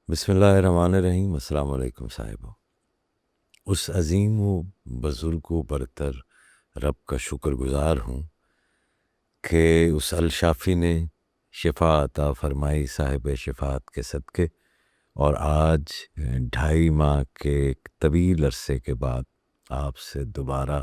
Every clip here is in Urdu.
بسم اللہ الرحمن الرحیم۔ السلام علیکم صاحبو۔ اس عظیم و بزرگ و برتر رب کا شکر گزار ہوں کہ اس الشافی نے شفا عطا فرمائی صاحب شفاعت کے صدقے، اور آج 2.5 ماہ کے ایک طویل عرصے کے بعد آپ سے دوبارہ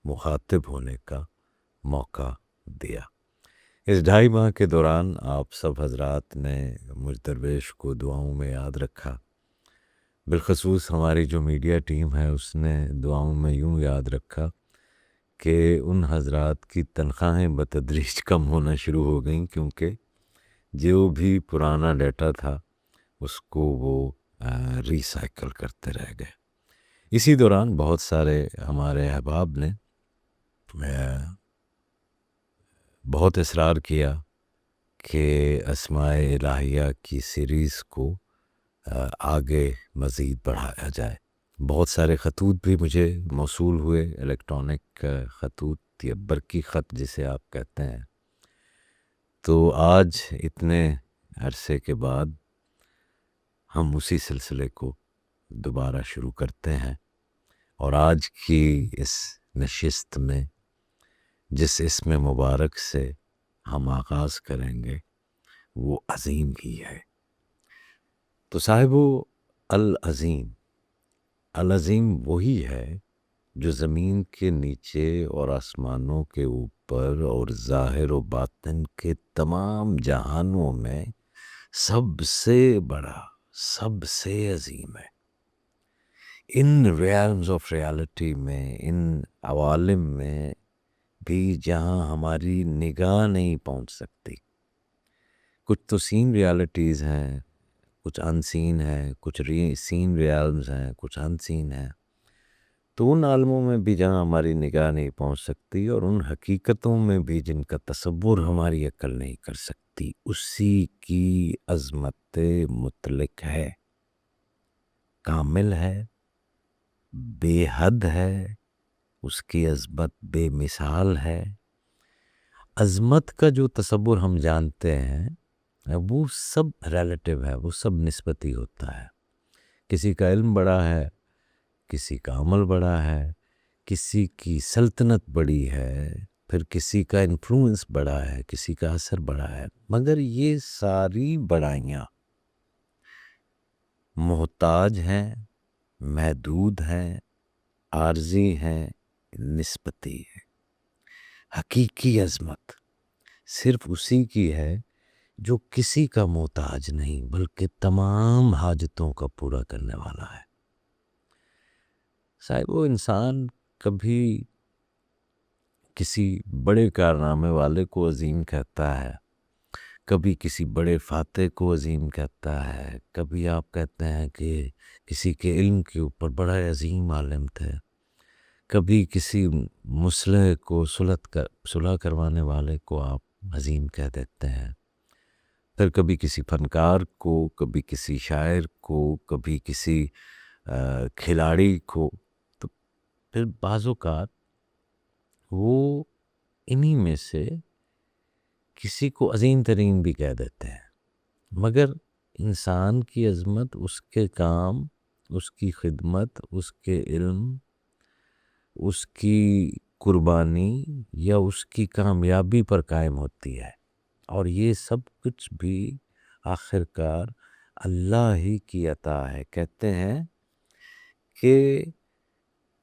مخاطب ہونے کا موقع دیا۔ اس 2.5 ماہ کے دوران آپ سب حضرات نے مجھ درویش کو دعاؤں میں یاد رکھا، بالخصوص ہماری جو میڈیا ٹیم ہے اس نے دعاؤں میں یوں یاد رکھا کہ ان حضرات کی تنخواہیں بتدریج کم ہونا شروع ہو گئیں، کیونکہ جو بھی پرانا ڈیٹا تھا اس کو وہ ریسائیکل کرتے رہ گئے۔ اسی دوران بہت سارے ہمارے احباب نے بہت اصرار کیا کہ اسماء الہیہ کی سیریز کو آگے مزید بڑھایا جائے۔ بہت سارے خطوط بھی مجھے موصول ہوئے، الیکٹرانک خطوط یا برقی خط جسے آپ کہتے ہیں۔ تو آج اتنے عرصے کے بعد ہم اسی سلسلے کو دوبارہ شروع کرتے ہیں، اور آج کی اس نشست میں جس اسم مبارک سے ہم آغاز کریں گے وہ عظیم ہی ہے۔ تو صاحبو، العظیم وہی ہے جو زمین کے نیچے اور آسمانوں کے اوپر اور ظاہر و باطن کے تمام جہانوں میں سب سے بڑا، سب سے عظیم ہے۔ ان ریالمز آف ریالٹی میں، ان عوالم میں بھی جہاں ہماری نگاہ نہیں پہنچ سکتی، کچھ تو سین ریالٹیز ہیں، کچھ ان سین ہیں، کچھ سین ریالمز ہیں، کچھ ان سین ہیں، تو ان عالموں میں بھی جہاں ہماری نگاہ نہیں پہنچ سکتی، اور ان حقیقتوں میں بھی جن کا تصور ہماری عقل نہیں کر سکتی، اسی کی عظمت مطلق ہے، کامل ہے، بے حد ہے، اس کی عظمت بے مثال ہے۔ عظمت کا جو تصور ہم جانتے ہیں وہ سب ریلیٹیو ہے، وہ سب نسبتی ہوتا ہے۔ کسی کا علم بڑا ہے، کسی کا عمل بڑا ہے، کسی کی سلطنت بڑی ہے، پھر کسی کا انفلوئنس بڑا ہے، کسی کا اثر بڑا ہے، مگر یہ ساری بڑائیاں محتاج ہیں، محدود ہیں، عارضی ہیں، نسبتی ہیں۔ حقیقی عظمت صرف اسی کی ہے جو کسی کا محتاج نہیں بلکہ تمام حاجتوں کا پورا کرنے والا ہے۔ صاحب، وہ انسان کبھی کسی بڑے کارنامے والے کو عظیم کہتا ہے، کبھی کسی بڑے فاتح کو عظیم کہتا ہے، کبھی آپ کہتے ہیں کہ کسی کے علم کے اوپر بڑا عظیم عالم تھے، کبھی کسی مصلح کو صلح کروانے والے کو آپ عظیم کہہ دیتے ہیں، پھر کبھی کسی فنکار کو، کبھی کسی شاعر کو، کبھی کسی کھلاڑی کو، تو پھر بعض اوقات وہ انہی میں سے کسی کو عظیم ترین بھی کہہ دیتے ہیں، مگر انسان کی عظمت اس کے کام، اس کی خدمت، اس کے علم، اس کی قربانی یا اس کی کامیابی پر قائم ہوتی ہے، اور یہ سب کچھ بھی آخرکار اللہ ہی کی عطا ہے۔ کہتے ہیں کہ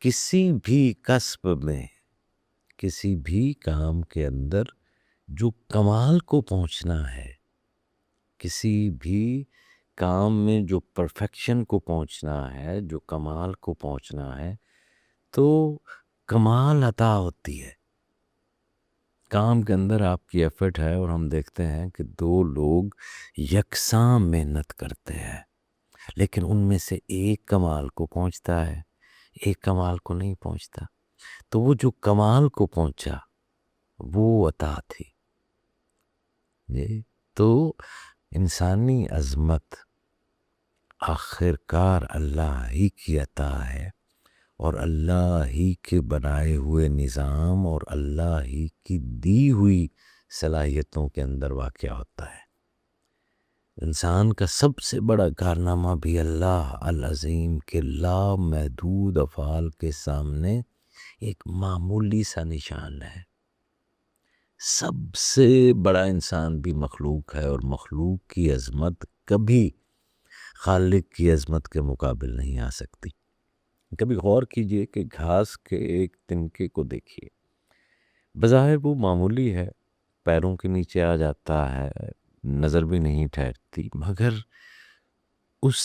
کسی بھی کسب میں، کسی بھی کام کے اندر جو کمال کو پہنچنا ہے، کسی بھی کام میں جو پرفیکشن کو پہنچنا ہے، جو کمال کو پہنچنا ہے، تو کمال عطا ہوتی ہے۔ کام کے اندر آپ کی ایفرٹ ہے، اور ہم دیکھتے ہیں کہ 2 لوگ یکساں محنت کرتے ہیں، لیکن ان میں سے ایک کمال کو پہنچتا ہے، ایک کمال کو نہیں پہنچتا، تو وہ جو کمال کو پہنچا وہ عطا تھی۔ تو انسانی عظمت آخرکار اللہ ہی کی عطا ہے، اور اللہ ہی کے بنائے ہوئے نظام اور اللہ ہی کی دی ہوئی صلاحیتوں کے اندر واقع ہوتا ہے۔ انسان کا سب سے بڑا کارنامہ بھی اللہ العظیم کے لامحدود افعال کے سامنے ایک معمولی سا نشان ہے۔ سب سے بڑا انسان بھی مخلوق ہے، اور مخلوق کی عظمت کبھی خالق کی عظمت کے مقابل نہیں آ سکتی۔ کبھی غور کیجئے کہ گھاس کے ایک تنکے کو دیکھیے، بظاہر وہ معمولی ہے، پیروں کے نیچے آ جاتا ہے، نظر بھی نہیں ٹھہرتی، مگر اس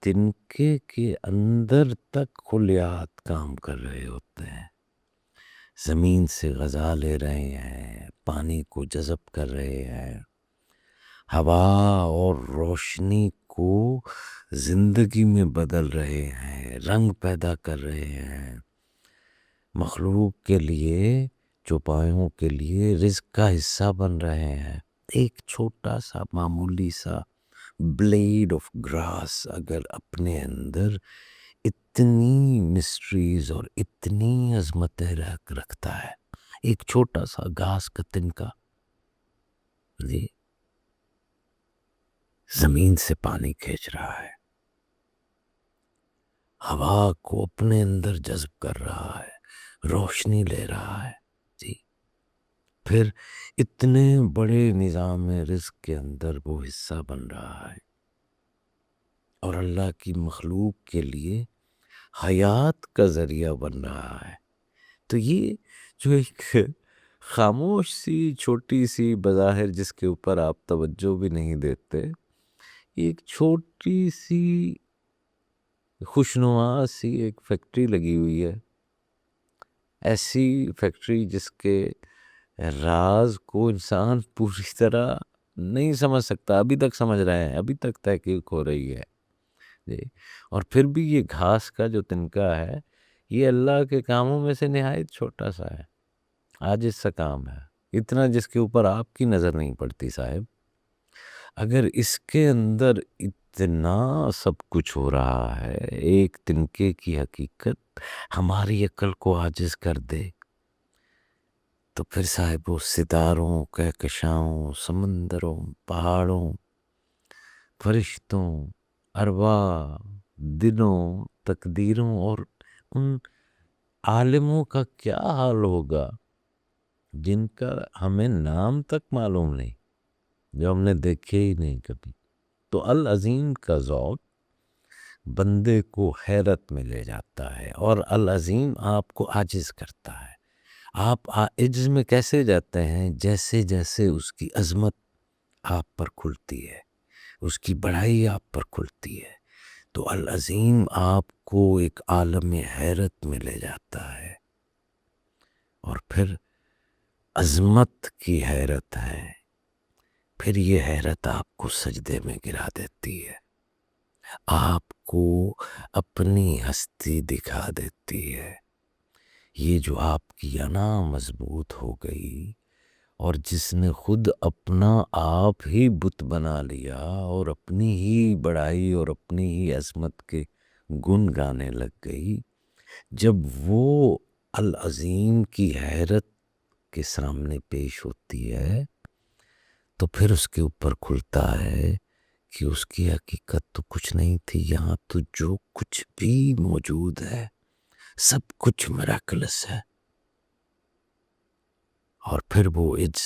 تنکے کے اندر تک خلیات کام کر رہے ہوتے ہیں، زمین سے غذا لے رہے ہیں، پانی کو جذب کر رہے ہیں، ہوا اور روشنی کو زندگی میں بدل رہے ہیں، رنگ پیدا کر رہے ہیں، مخلوق کے لیے، چوپایوں کے لیے رزق کا حصہ بن رہے ہیں۔ ایک چھوٹا سا معمولی سا بلیڈ آف گراس اگر اپنے اندر اتنی مسٹریز اور اتنی عظمتیں رکھتا ہے، ایک چھوٹا سا گھاس کا تنکا جی زمین سے پانی کھینچ رہا ہے، ہوا کو اپنے اندر جذب کر رہا ہے، روشنی لے رہا ہے جی، پھر اتنے بڑے نظام رزق کے اندر وہ حصہ بن رہا ہے، اور اللہ کی مخلوق کے لیے حیات کا ذریعہ بن رہا ہے۔ تو یہ جو ایک خاموش سی چھوٹی سی بظاہر جس کے اوپر آپ توجہ بھی نہیں دیتے، ایک چھوٹی سی خوشنما سی ایک فیکٹری لگی ہوئی ہے، ایسی فیکٹری جس کے راز کو انسان پوری طرح نہیں سمجھ سکتا، ابھی تک سمجھ رہے ہیں، ابھی تک تحقیق ہو رہی ہے جی۔ اور پھر بھی یہ گھاس کا جو تنکا ہے، یہ اللہ کے کاموں میں سے نہایت چھوٹا سا ہے، عاجز سا کام ہے، اتنا جس کے اوپر آپ کی نظر نہیں پڑتی صاحب۔ اگر اس کے اندر اتنا سب کچھ ہو رہا ہے، ایک تنکے کی حقیقت ہماری عقل کو عاجز کر دے، تو پھر صاحب وہ ستاروں، کہکشاؤں، سمندروں، پہاڑوں، فرشتوں، ارواح، دنوں، تقدیروں اور ان عالموں کا کیا حال ہوگا جن کا ہمیں نام تک معلوم نہیں، جو ہم نے دیکھے ہی نہیں کبھی۔ تو العظیم کا ذوق بندے کو حیرت میں لے جاتا ہے، اور العظیم آپ کو عاجز کرتا ہے۔ آپ عجز میں کیسے جاتے ہیں؟ جیسے جیسے اس کی عظمت آپ پر کھلتی ہے، اس کی بڑائی آپ پر کھلتی ہے، تو العظیم آپ کو ایک عالم حیرت میں لے جاتا ہے، اور پھر عظمت کی حیرت ہے، پھر یہ حیرت آپ کو سجدے میں گرا دیتی ہے، آپ کو اپنی ہستی دکھا دیتی ہے۔ یہ جو آپ کی انا مضبوط ہو گئی، اور جس نے خود اپنا آپ ہی بت بنا لیا، اور اپنی ہی بڑائی اور اپنی ہی عظمت کے گن گانے لگ گئی، جب وہ العظیم کی حیرت کے سامنے پیش ہوتی ہے، تو پھر اس کے اوپر کھلتا ہے کہ اس کی حقیقت تو کچھ نہیں تھی، یہاں تو جو کچھ بھی موجود ہے سب کچھ میراکلس ہے۔ اور پھر وہ عجز،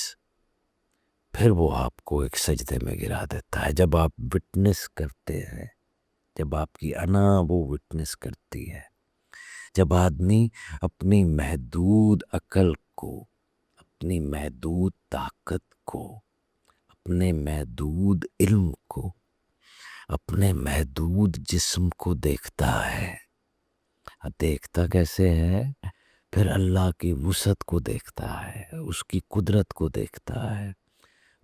پھر وہ آپ کو ایک سجدے میں گرا دیتا ہے، جب آپ وٹنس کرتے ہیں، جب آپ کی انا وہ وٹنس کرتی ہے، جب آدمی اپنی محدود عقل کو، اپنی محدود طاقت کو، اپنے محدود علم کو، اپنے محدود جسم کو دیکھتا ہے، دیکھتا کیسے ہے؟ پھر اللہ کی وسعت کو دیکھتا ہے، اس کی قدرت کو دیکھتا ہے،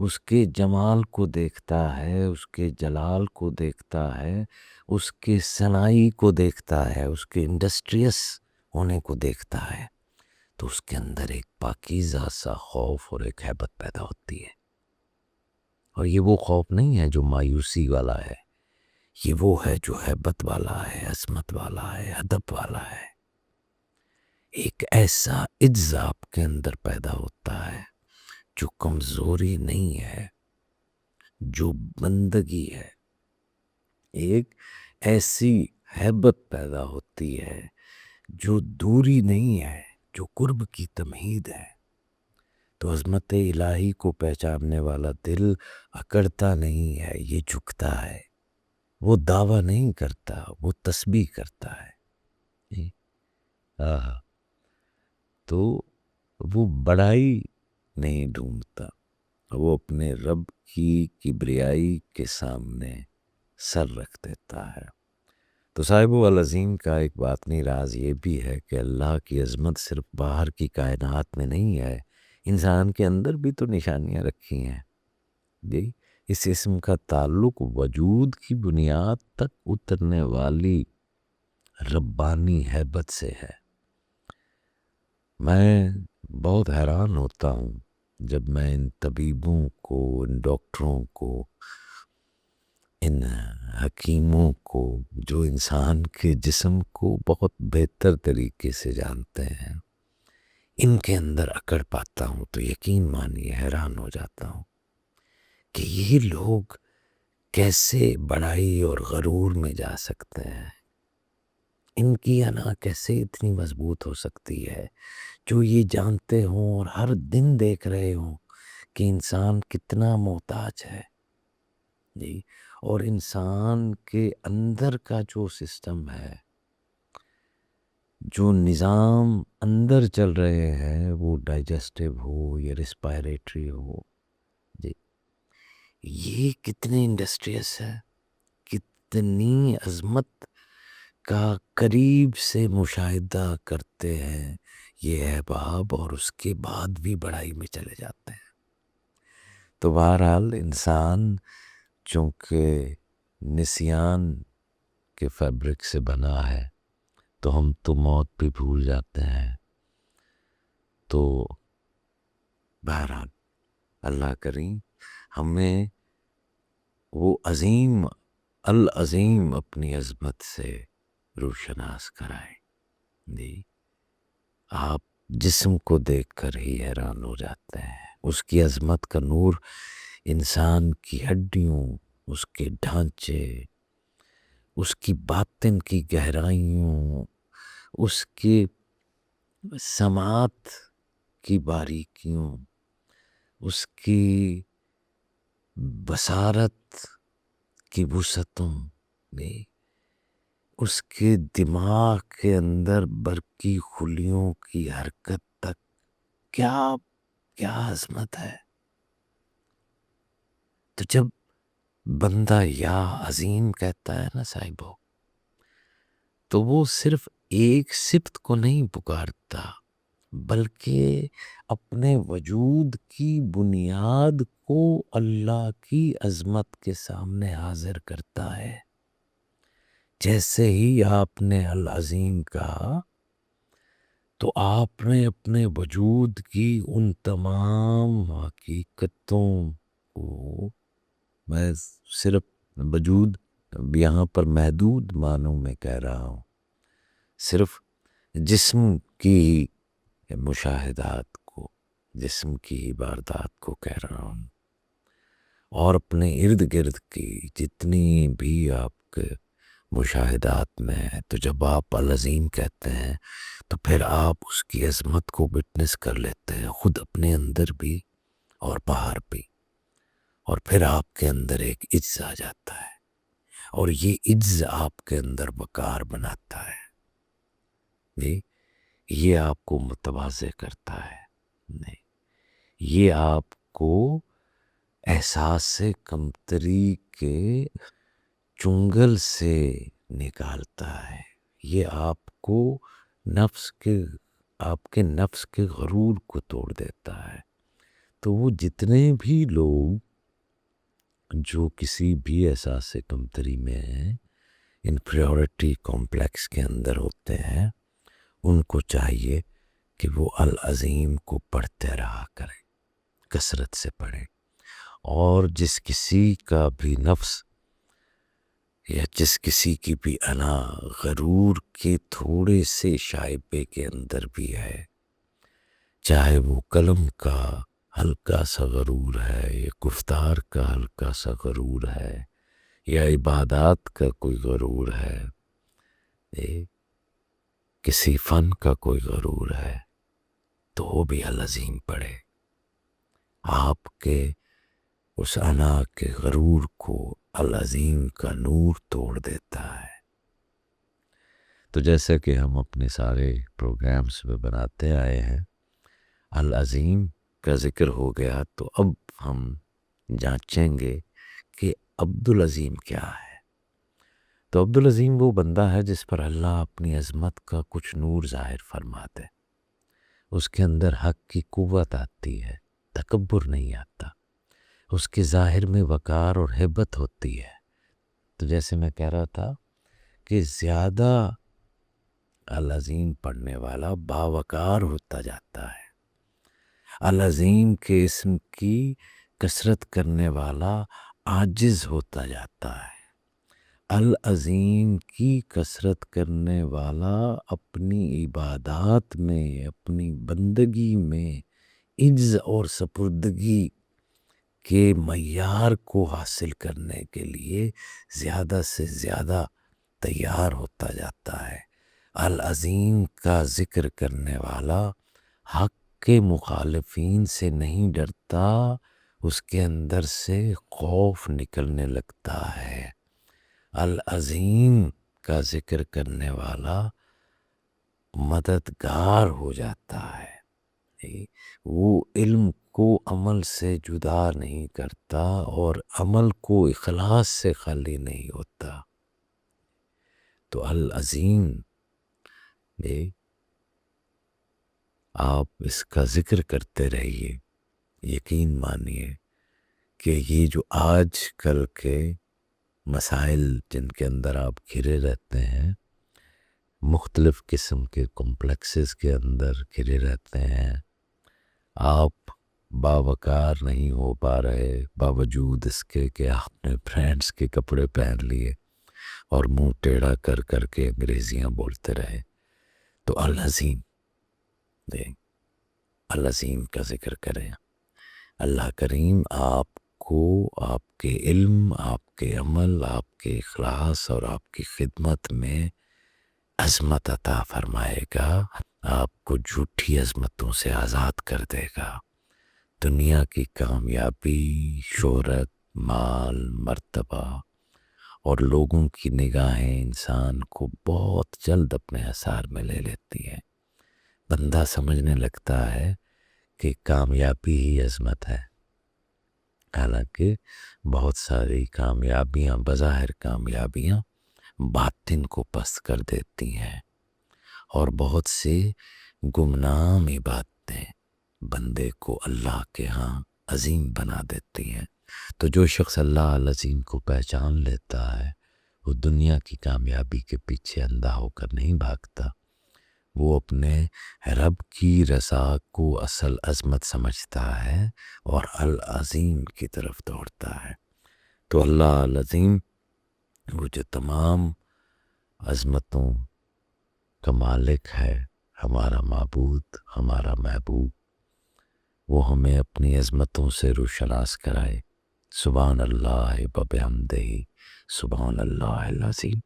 اس کے جمال کو دیکھتا ہے، اس کے جلال کو دیکھتا ہے، اس کے صناعی کو دیکھتا ہے، اس کے انڈسٹریس ہونے کو دیکھتا ہے، تو اس کے اندر ایک پاکیزہ سا خوف اور ایک ہیبت پیدا ہوتی ہے۔ اور یہ وہ خوف نہیں ہے جو مایوسی والا ہے، یہ وہ ہے جو ہیبت والا ہے، عظمت والا ہے، ادب والا ہے۔ ایک ایسا عجز آپ کے اندر پیدا ہوتا ہے جو کمزوری نہیں ہے، جو بندگی ہے، ایک ایسی ہیبت پیدا ہوتی ہے جو دوری نہیں ہے، جو قرب کی تمہید ہے۔ تو عظمت الہی کو پہچاننے والا دل اکڑتا نہیں ہے، یہ جھکتا ہے، وہ دعویٰ نہیں کرتا، وہ تسبیح کرتا ہے۔ آہا، تو وہ بڑائی نہیں ڈھونڈتا، وہ اپنے رب کی کبریائی کے سامنے سر رکھ دیتا ہے۔ تو صاحب العظیم کا ایک باطنی راز یہ بھی ہے کہ اللہ کی عظمت صرف باہر کی کائنات میں نہیں ہے، انسان کے اندر بھی تو نشانیاں رکھی ہیں۔ جی، اس اسم کا تعلق وجود کی بنیاد تک اترنے والی ربانی ہیبت سے ہے۔ میں بہت حیران ہوتا ہوں جب میں ان طبیبوں کو، ان ڈاکٹروں کو، ان حکیموں کو جو انسان کے جسم کو بہت بہتر طریقے سے جانتے ہیں، ان کے اندر اکڑ پاتا ہوں تو یقین مانیے حیران ہو جاتا ہوں کہ یہ لوگ کیسے بڑائی اور غرور میں جا سکتے ہیں، ان کی انا کیسے اتنی مضبوط ہو سکتی ہے، جو یہ جانتے ہوں اور ہر دن دیکھ رہے ہوں کہ انسان کتنا محتاج ہے۔ جی، اور انسان کے اندر کا جو سسٹم ہے، جو نظام اندر چل رہے ہیں، وہ ڈائجسٹو ہو یا ریسپائریٹری ہو، جی، یہ کتنے انڈسٹریس ہے، کتنی عظمت کا قریب سے مشاہدہ کرتے ہیں یہ احباب، اور اس کے بعد بھی بڑائی میں چلے جاتے ہیں۔ تو بہرحال انسان چونکہ نسیان کے فیبرک سے بنا ہے، تو ہم تو موت بھی بھول جاتے ہیں۔ تو بہرحال اللہ کریم ہمیں وہ عظیم العظیم اپنی عظمت سے روشناس کرائے۔ جی، آپ جسم کو دیکھ کر ہی حیران ہو جاتے ہیں، اس کی عظمت کا نور انسان کی ہڈیوں، اس کے ڈھانچے، اس کی باطن کی گہرائیوں، اس کی سماعت کی باریکیوں، اس کی بصارت کی وسعتوں میں، اس کے دماغ کے اندر برقی خلیوں کی حرکت تک کیا کیا عظمت ہے۔ تو جب بندہ یا عظیم کہتا ہے نا صاحبو، تو وہ صرف ایک صفت کو نہیں پکارتا، بلکہ اپنے وجود کی بنیاد کو اللہ کی عظمت کے سامنے حاضر کرتا ہے۔ جیسے ہی آپ نے العظیم کہا تو آپ نے اپنے وجود کی ان تمام حقیقتوں کو، میں صرف وجود یہاں پر محدود معنوں میں کہہ رہا ہوں، صرف جسم کی مشاہدات کو، جسم کی واردات کو کہہ رہا ہوں، اور اپنے ارد گرد کی جتنی بھی آپ کے مشاہدات میں ہے۔ تو جب آپ العظیم کہتے ہیں تو پھر آپ اس کی عظمت کو وٹنس کر لیتے ہیں، خود اپنے اندر بھی اور باہر بھی، اور پھر آپ کے اندر ایک عجز آ جاتا ہے، اور یہ عجز آپ کے اندر وقار بناتا ہے۔ جی، یہ آپ کو متواضع کرتا ہے، نہیں، یہ آپ کو احساس کمتری کے چنگل سے نکالتا ہے، یہ آپ کو آپ کے نفس کے غرور کو توڑ دیتا ہے۔ تو وہ جتنے بھی لوگ جو کسی بھی احساس کمتری میں ہیں، انفیریورٹی کمپلیکس کے اندر ہوتے ہیں، ان کو چاہیے کہ وہ العظیم کو پڑھتے رہا کریں، کثرت سے پڑھیں، اور جس کسی کا بھی نفس یا جس کسی کی بھی انا غرور کے تھوڑے سے شائبے کے اندر بھی ہے، چاہے وہ قلم کا ہلکا سا غرور ہے، یا گفتار کا ہلکا سا غرور ہے، یا عبادات کا کوئی غرور ہے، یہ کسی فن کا کوئی غرور ہے، تو وہ بھی العظیم پڑھے۔ آپ کے اس انا کے غرور کو العظیم کا نور توڑ دیتا ہے۔ تو جیسا کہ ہم اپنے سارے پروگرامز میں بناتے آئے ہیں، العظیم کا ذکر ہو گیا تو اب ہم جانچیں گے کہ عبدالعظیم کیا ہے۔ تو عبدالعظیم وہ بندہ ہے جس پر اللہ اپنی عظمت کا کچھ نور ظاہر فرماتے، اس کے اندر حق کی قوت آتی ہے، تکبر نہیں آتا، اس کے ظاہر میں وقار اور ہیبت ہوتی ہے۔ تو جیسے میں کہہ رہا تھا کہ زیادہ العظیم پڑھنے والا باوقار ہوتا جاتا ہے، العظیم کے اسم کی کثرت کرنے والا عاجز ہوتا جاتا ہے، العظیم کی کثرت کرنے والا اپنی عبادات میں، اپنی بندگی میں عجز اور سپردگی کے معیار کو حاصل کرنے کے لیے زیادہ سے زیادہ تیار ہوتا جاتا ہے۔ العظیم کا ذکر کرنے والا حق کے مخالفین سے نہیں ڈرتا، اس کے اندر سے خوف نکلنے لگتا ہے۔ العظیم کا ذکر کرنے والا مددگار ہو جاتا ہے، وہ علم کو عمل سے جدا نہیں کرتا اور عمل کو اخلاص سے خالی نہیں ہوتا۔ تو العظیم آپ اس کا ذکر کرتے رہیے، یقین مانیے کہ یہ جو آج کل کے مسائل جن کے اندر آپ گھرے رہتے ہیں، مختلف قسم کے کمپلیکسز کے اندر گھرے رہتے ہیں، آپ باوقار نہیں ہو پا رہے باوجود اس کے کہ آپ نے برانڈز کے کپڑے پہن لیے اور منہ ٹیڑھا کر کر کے انگریزیاں بولتے رہے، تو العظیم العظیم کا ذکر کریں۔ اللہ کریم آپ کو آپ کے علم، آپ کے عمل، آپ کے اخلاص اور آپ کی خدمت میں عظمت عطا فرمائے گا، آپ کو جھوٹی عظمتوں سے آزاد کر دے گا۔ دنیا کی کامیابی، شہرت، مال، مرتبہ اور لوگوں کی نگاہیں انسان کو بہت جلد اپنے اثار میں لے لیتی ہیں۔ بندہ سمجھنے لگتا ہے کہ کامیابی ہی عظمت ہے، حالانکہ بہت ساری کامیابیاں، بظاہر کامیابیاں باطن کو پست کر دیتی ہیں، اور بہت سے گمنام عبادتیں بندے کو اللہ کے ہاں عظیم بنا دیتی ہیں۔ تو جو شخص اللہ العظیم کو پہچان لیتا ہے، وہ دنیا کی کامیابی کے پیچھے اندھا ہو کر نہیں بھاگتا، وہ اپنے رب کی رضا کو اصل عظمت سمجھتا ہے اور العظیم کی طرف دوڑتا ہے۔ تو اللہ العظیم وہ جو تمام عظمتوں کا مالک ہے، ہمارا معبود، ہمارا محبوب، وہ ہمیں اپنی عظمتوں سے روشناس کرائے۔ سبحان اللہ وبحمدہ، سبحان اللہ العظیم۔